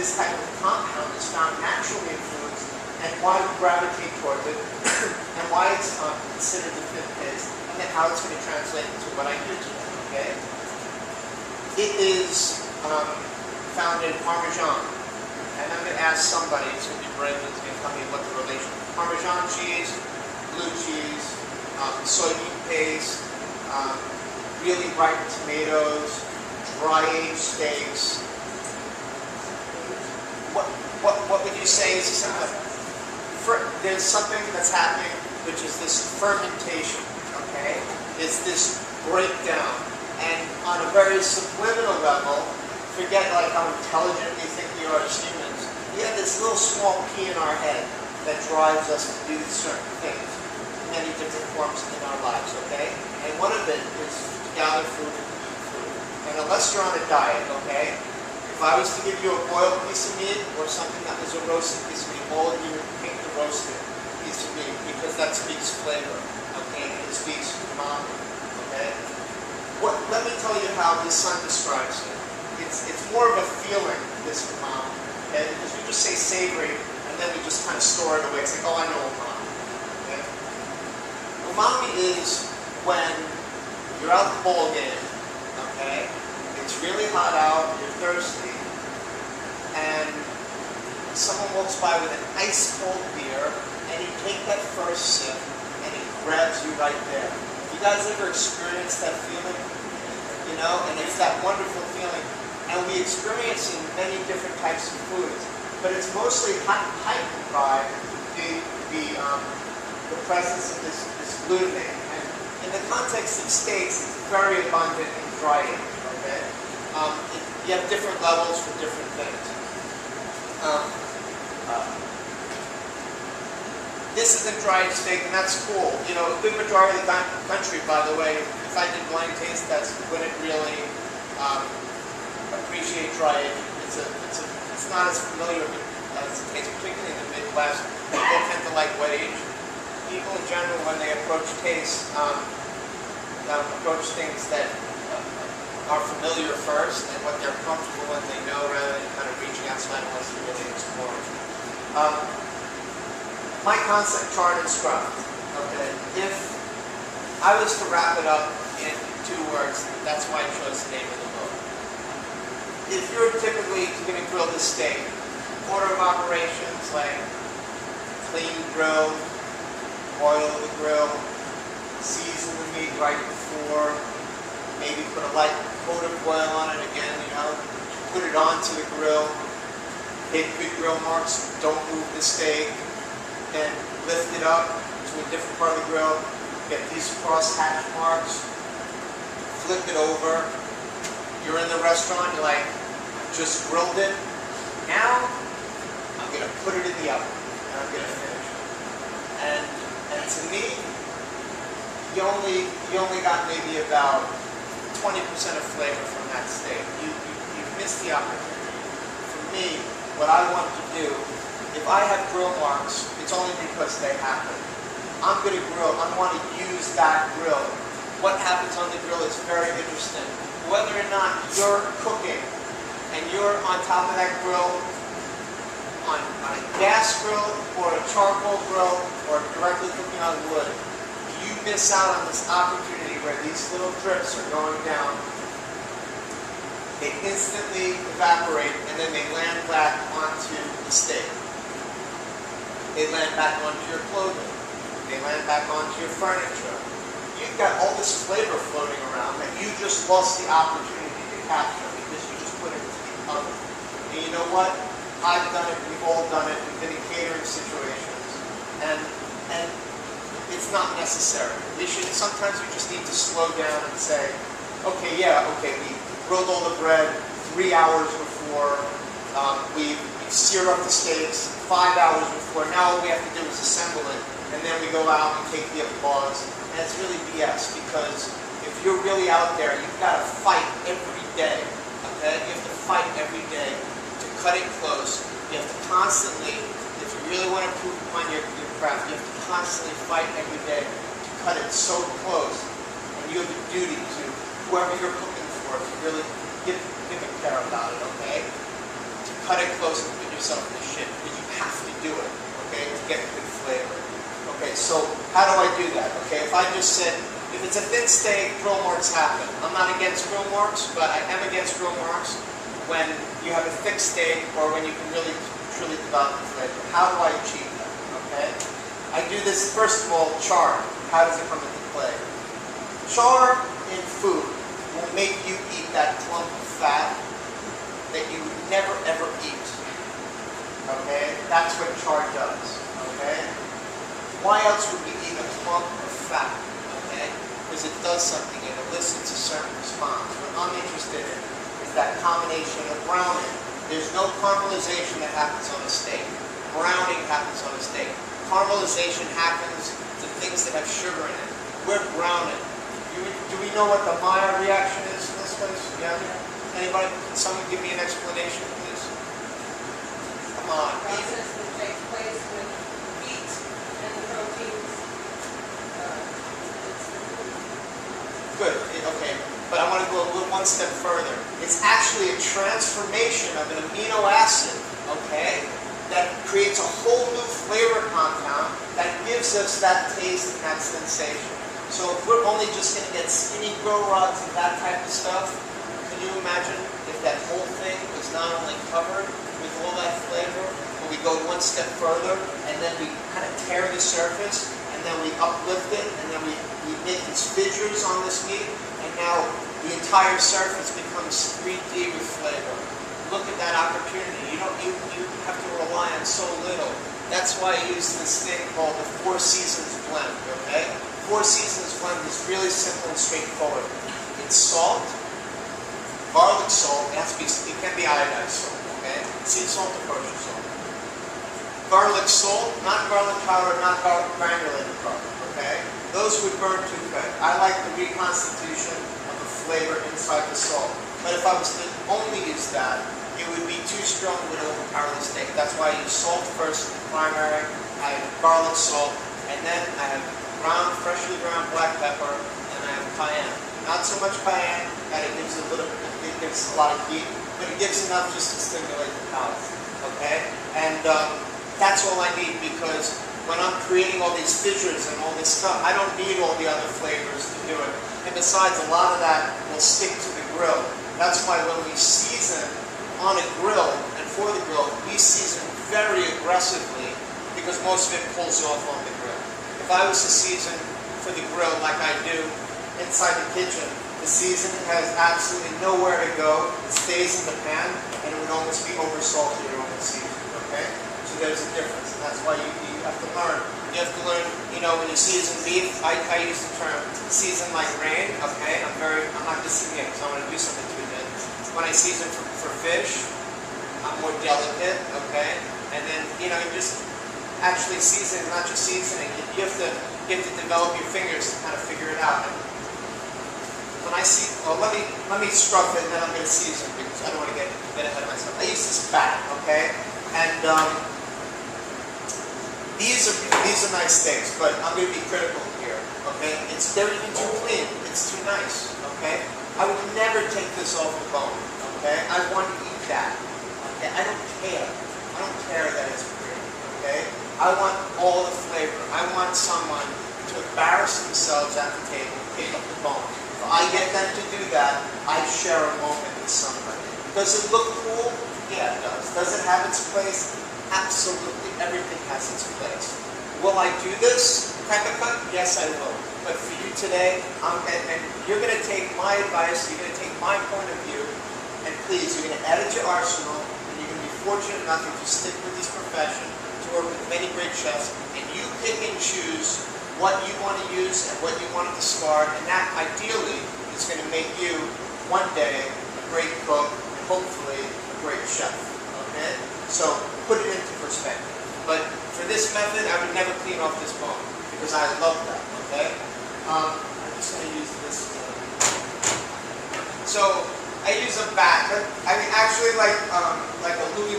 this type of compound is found naturally in foods and why we gravitate towards it and why it's considered the fifth taste, and then how it's going to translate into what I do today, okay? It is found in Parmesan, and I'm going to ask somebody, it's going to be Brendan, who's going to tell me what the relation is. Parmesan cheese, blue cheese, soybean paste, really ripe tomatoes, dry aged steaks. What would you say is there's something that's happening, which is this fermentation, okay? It's this breakdown. And on a very subliminal level, forget like how intelligent we think we are as humans, we have this little small key in our head that drives us to do certain things in many different forms in our lives, okay? And one of it is to gather food and to eat food. And unless you're on a diet, okay? If I was to give you a boiled piece of meat or something that was a roasted piece of meat, all of you would pick the roasted piece of meat because that speaks flavor, okay? And it speaks umami, okay? Let me tell you how his son describes it. It's more of a feeling, this umami, okay? Because we just say savory, and then we just kind of store it away. It's like, oh, I know umami, okay? Umami is when you're out at the ball game, okay? It's really hot out, you're thirsty, and someone walks by with an ice cold beer, and you take that first sip, and it grabs you right there. You guys ever experienced that feeling? You know, and it's that wonderful feeling. And we experience in many different types of foods, but it's mostly heightened by the presence of this glutamate. And in the context of steaks, it's very abundant in dry aged. Okay? You have different levels for different things. This is a dried steak, and that's cool. You know, a good majority of the country, by the way, if I did blind taste tests, wouldn't really appreciate dry aging. It's not as familiar as it tastes, particularly in the Midwest. People tend to like wet aged. People in general, when they approach taste, approach things that are familiar first and what they're comfortable with, they know, rather than kind of reaching outside unless you're really exploring. My concept, charred and scrubbed. Okay, if I was to wrap it up in 2 words, that's why I chose the name of the book. If you're typically going to grill this steak, order of operations like clean grill, oil the grill, season the meat right before, maybe put a light coat of oil on it again, you know, put it onto the grill, hit good grill marks, don't move the steak, and lift it up to a different part of the grill, get these cross hatch marks, flip it over. You're in the restaurant, you're like, just grilled it. Now, I'm going to put it in the oven, and I'm going to finish it. And to me, you only got maybe about 20% of flavor from that steak. You missed the opportunity. For me, what I want to do, if I have grill marks, it's only because they happen. I'm going to grill. I want to use that grill. What happens on the grill is very interesting. Whether or not you're cooking and you're on top of that grill, on a gas grill or a charcoal grill or directly cooking on wood, you miss out on this opportunity where these little drips are going down. They instantly evaporate and then they land back onto the steak. They land back onto your clothing. They land back onto your furniture. You've got all this flavor floating around that you just lost the opportunity to capture because you just put it into the oven. And you know what? I've done it. We've all done it. We've been in catering situations. And it's not necessary. Sometimes you just need to slow down and say, okay, we grilled all the bread 3 hours before. We seared up the steaks 5 hours before. Now all we have to do is assemble it, and then we go out and take the applause. And it's really BS, because if you're really out there, you've got to fight every day. Okay, you have to fight every day to cut it close. You have to constantly, if you really want to improve upon your craft, you have to constantly fight every day to cut it so close. And you have a duty to whoever you're cooking for to really give a care about it. Okay. cut it close and put yourself in the shit, because you have to do it, okay, to get good flavor. Okay, so how do I do that? Okay, if I just said, if it's a thin steak, grill marks happen. I'm not against grill marks, but I am against grill marks when you have a thick steak or when you can really, truly develop the flavor. How do I achieve that? Okay, I do this, first of all, char. How does it come into play? Char in food will make you eat that clump of fat that you would never ever eat. Okay? That's what char does. Okay? Why else would we eat a clump of fat? Okay? Because it does something, it elicits a certain response. What I'm interested in is that combination of browning. There's no caramelization that happens on a steak. Browning happens on a steak. Caramelization happens to things that have sugar in it. We're browning. Do we know what the Maillard reaction is in this case? Yeah? Anybody? Can someone give me an explanation, please? Come on. The process that takes place with meat and the proteins. Good. Okay. But I want to go one step further. It's actually a transformation of an amino acid, okay, that creates a whole new flavor compound that gives us that taste and that sensation. So if we're only just going to get skinny grill rods and that type of stuff, can you imagine if that whole thing was not only covered with all that flavor, but we go one step further and then we kind of tear the surface and then we uplift it and then we make these fissures on this meat and now the entire surface becomes 3D with flavor. Look at that opportunity. You have to rely on so little. That's why I use this thing called the 4 Seasons blend, okay? 4 Seasons blend is really simple and straightforward. It's salt, garlic salt, it can be iodized salt, okay? Sea salt or kosher salt. Garlic salt, not garlic powder, not garlic granulated garlic, okay? Those would burn too quick. I like the reconstitution of the flavor inside the salt. But if I was to only use that, it would be too strong, it would overpower the steak. That's why I use salt first, primary, I have garlic salt, and then I have freshly ground black pepper, and I have cayenne. Not so much cayenne that it gives it gives a lot of heat, but it gives enough just to stimulate the palate. Okay? And that's all I need, because when I'm creating all these fissures and all this stuff, I don't need all the other flavors to do it. And besides, a lot of that will stick to the grill. That's why when we season on a grill and for the grill, we season very aggressively because most of it pulls off on the grill. If I was to season for the grill like I do inside the kitchen, the seasoning has absolutely nowhere to go. It stays in the pan and it would almost be over salted or over seasoned, okay? So there's a difference, and that's why you have to learn. You have to learn, when you season beef, I use the term season like rain, okay? I'm not just saying it because I want to do something to it. When I season for fish, I'm more delicate, okay? And then, you just actually season, not just seasoning. You have to develop your fingers to kind of figure it out. And when I see, let me scrub it and then I'm going to season because I don't want to get ahead of myself. I use this bat, okay? And these are nice steaks, but I'm going to be critical here, okay? They're even too clean. It's too nice, okay? I would never take this off the bone, okay? I want to eat that, okay? I don't care. I don't care that it's green, okay? I want all the flavor. I want someone to embarrass themselves at the table, pick up the bone. If I get them to do that, I share a moment with somebody. Does it look cool? Yeah, it does. Does it have its place? Absolutely. Everything has its place. Will I do this type of cut? Yes, I will. But for you today, and you're going to take my advice, you're going to take my point of view, and please, you're going to add it to your arsenal, and you're going to be fortunate enough to stick with this profession, to work with many great chefs, and you pick and choose what you want to use and what you want to discard, and that ideally is going to make you one day a great cook and hopefully a great chef. Okay? So put it into perspective. But for this method, I would never clean off this bone because I love that. Okay? I'm just going to use this. So I use a bat. I mean, actually, like a Louis